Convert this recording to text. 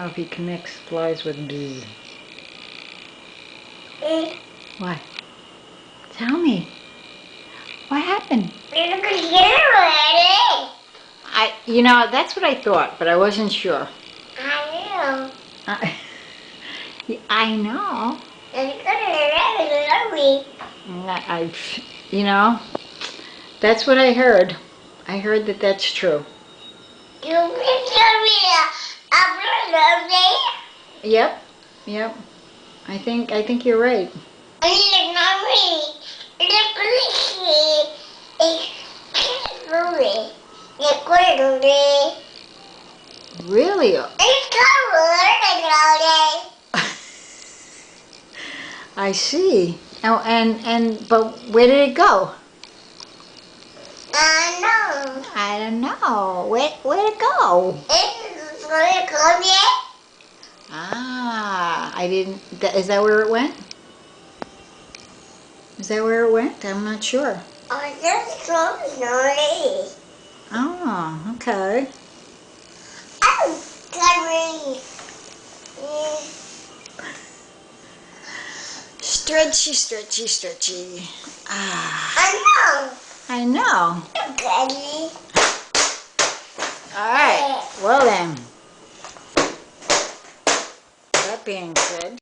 know if he connects flies with bee. What? Tell me. What happened? You know, that's what I thought, but I wasn't sure. I I know. You know, that's what I heard. I heard that that's true. Yep, yep. I think you're right. Really? I see. Oh, but where did it go? I don't know. Where'd it go? Ah, I didn't. Is that where it went? Is that where it went? I'm not sure. Oh, okay. Stretchy, stretchy, stretchy. Ah. I know. All right. Well then. That being said.